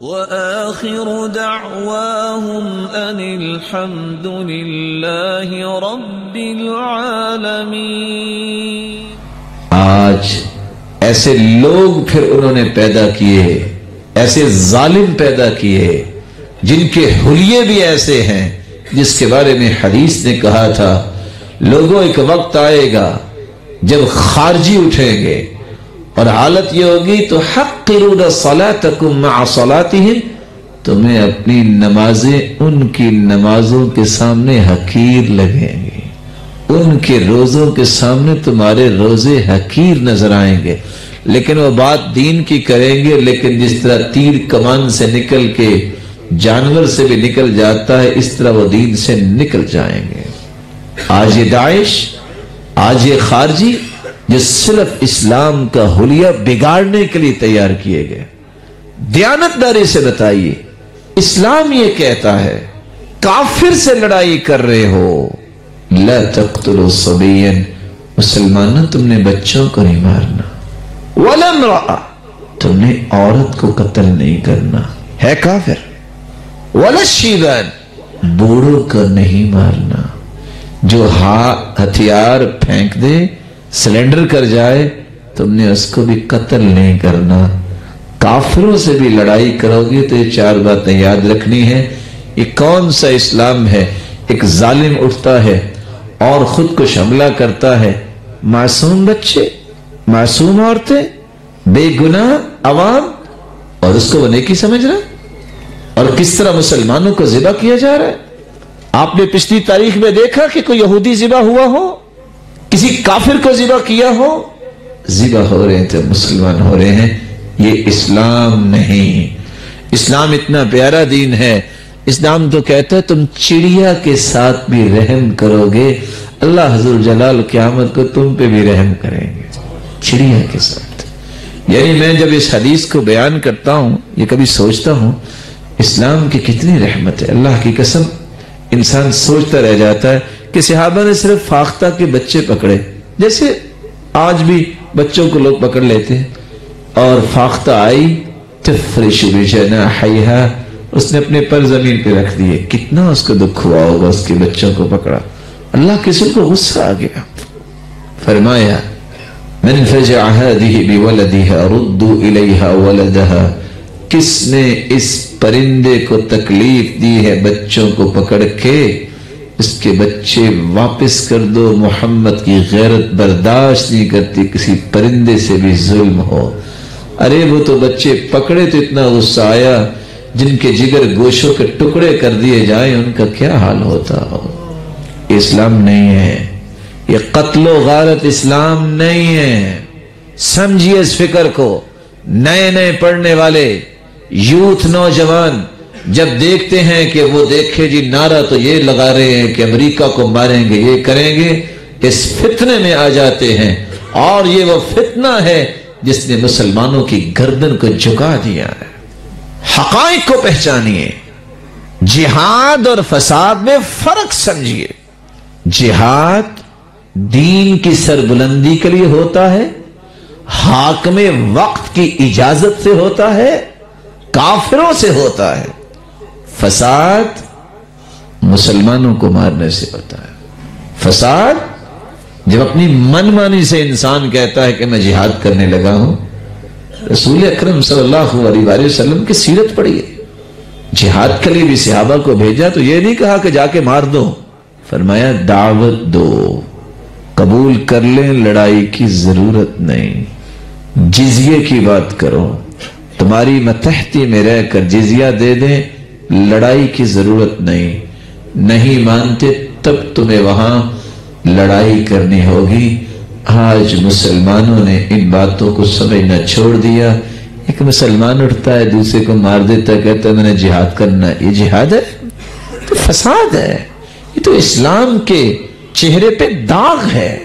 وآخر دعواهم أن الحمد لله رب العالمين۔ آج ایسے لوگ پھر انہوں نے پیدا کیے، ایسے ظالم پیدا کیے جن کے حلیے بھی ایسے ہیں جس کے بارے میں حدیث نے کہا تھا لوگوں ایک وقت آئے گا جب خارجی اٹھیں گے اور حالت یہ ہوگی تو حقرون صلاتکم مع صلاتہم، تمہیں اپنی نمازیں ان کی نمازوں کے سامنے حقیر لگیں گے، ان کے روزوں کے سامنے تمہارے روزے حقیر نظر آئیں گے، لیکن وہ بات دین کی کریں گے، لیکن جس طرح تیر کمان سے نکل کے جانور سے بھی نکل جاتا ہے اس طرح وہ دین سے نکل جائیں گے۔ آج یہ داعش، آج یہ خارجی جو صرف اسلام کا حلیہ بگاڑنے کے لیے تیار کیے گئے، دیانتداری سے بتائیے، اسلام یہ کہتا ہے کافر سے لڑائی کر رہے ہو، لا تقتلوا صبیا، مسلمانوں تم نے بچوں کو نہیں مارنا، ولا امرأة، تم نے عورت کو قتل نہیں کرنا، ہے کافر، ولا الشیبان، بوڑھوں کو نہیں مارنا، جو ہتھیار پھینک دے سلنڈر کر جائے تم نے اس کو بھی قتل نہیں کرنا۔ کافروں سے بھی لڑائی کرو گے تو یہ چار باتیں یاد رکھنی ہے۔ یہ کون سا اسلام ہے؟ ایک ظالم اٹھتا ہے اور خود کو حملہ کرتا ہے، معصوم بچے، معصوم عورتیں، بے گناہ عوام، اور اس کو وہ نیکی سمجھ رہا ہے، اور کس طرح مسلمانوں کو ذبح کیا جا رہا ہے۔ آپ نے پچھلی تاریخ میں دیکھا کہ کوئی یہودی ذبح ہوا ہو، کسی کافر کو ذبح کیا ہو؟ ذبح ہو رہے ہیں تو مسلمان ہو رہے ہیں۔ یہ اسلام نہیں، اسلام اتنا پیارا دین ہے، اسلام تو کہتا ہے تم چڑیا کے ساتھ بھی رحم کرو گے، اللہ حضور جلال قیامت کو تم پہ بھی رحم کریں گے، چڑیا کے ساتھ۔ یعنی میں جب اس حدیث کو بیان کرتا ہوں یہ کبھی سوچتا ہوں اسلام کی کتنی رحمت ہے، اللہ کی قسم انسان سوچتا رہ جاتا ہے کہ صحابہ نے صرف فاختہ کے بچے پکڑے، جیسے آج بھی بچوں کو لوگ پکڑ لیتے ہیں، اور فاختہ آئی تفرش بجناحیہا، اس نے اپنے پر زمین پہ رکھ دیے، کتنا اس کو دکھ ہوا ہوگا، اس کے بچوں کو پکڑا، اللہ کسی کو غصہ آ گیا، فرمایا من فجع هذه بولدها ردوا الیہا ولدها، کس نے اس پرندے کو تکلیف دی ہے بچوں کو پکڑ کے، اس کے بچے واپس کر دو، محمد کی غیرت برداشت نہیں کرتی کسی پرندے سے بھی ظلم ہو۔ ارے وہ تو بچے پکڑے تو اتنا غصہ آیا، جن کے جگر گوشوں کے ٹکڑے کر دیے جائیں ان کا کیا حال ہوتا ہو۔ اسلام نہیں ہے، یہ قتل و غارت اسلام نہیں ہے، سمجھیے اس فکر کو۔ نئے نئے پڑھنے والے یوتھ نوجوان جب دیکھتے ہیں کہ وہ دیکھے جی نعرہ تو یہ لگا رہے ہیں کہ امریکہ کو ماریں گے، یہ کریں گے، اس فتنے میں آ جاتے ہیں، اور یہ وہ فتنہ ہے جس نے مسلمانوں کی گردن کو جھکا دیا ہے۔ حقائق کو پہچانیے، جہاد اور فساد میں فرق سمجھیے۔ جہاد دین کی سربلندی کے لیے ہوتا ہے، حاکم وقت کی اجازت سے ہوتا ہے، کافروں سے ہوتا ہے۔ فساد مسلمانوں کو مارنے سے ہوتا ہے۔ فساد جب اپنی من مانی سے انسان کہتا ہے کہ میں جہاد کرنے لگا ہوں، رسول اکرم صلی اللہ علیہ وآلہ وسلم کی سیرت پڑھیے، جہاد کے لیے بھی صحابہ کو بھیجا تو یہ نہیں کہا کہ جا کے مار دو، فرمایا دعوت دو، قبول کر لیں، لڑائی کی ضرورت نہیں، جزیے کی بات کرو، تمہاری متحتی میں رہ کر جزیہ دے دیں، لڑائی کی ضرورت نہیں، نہیں مانتے تب تمہیں وہاں لڑائی کرنی ہوگی۔ آج مسلمانوں نے ان باتوں کو سمجھنا چھوڑ دیا۔ ایک مسلمان اٹھتا ہے دوسرے کو مار دیتا ہے، کہتا ہے میں نے جہاد کرنا ہے، یہ جہاد ہے؟ تو فساد ہے، یہ تو اسلام کے چہرے پہ داغ ہے۔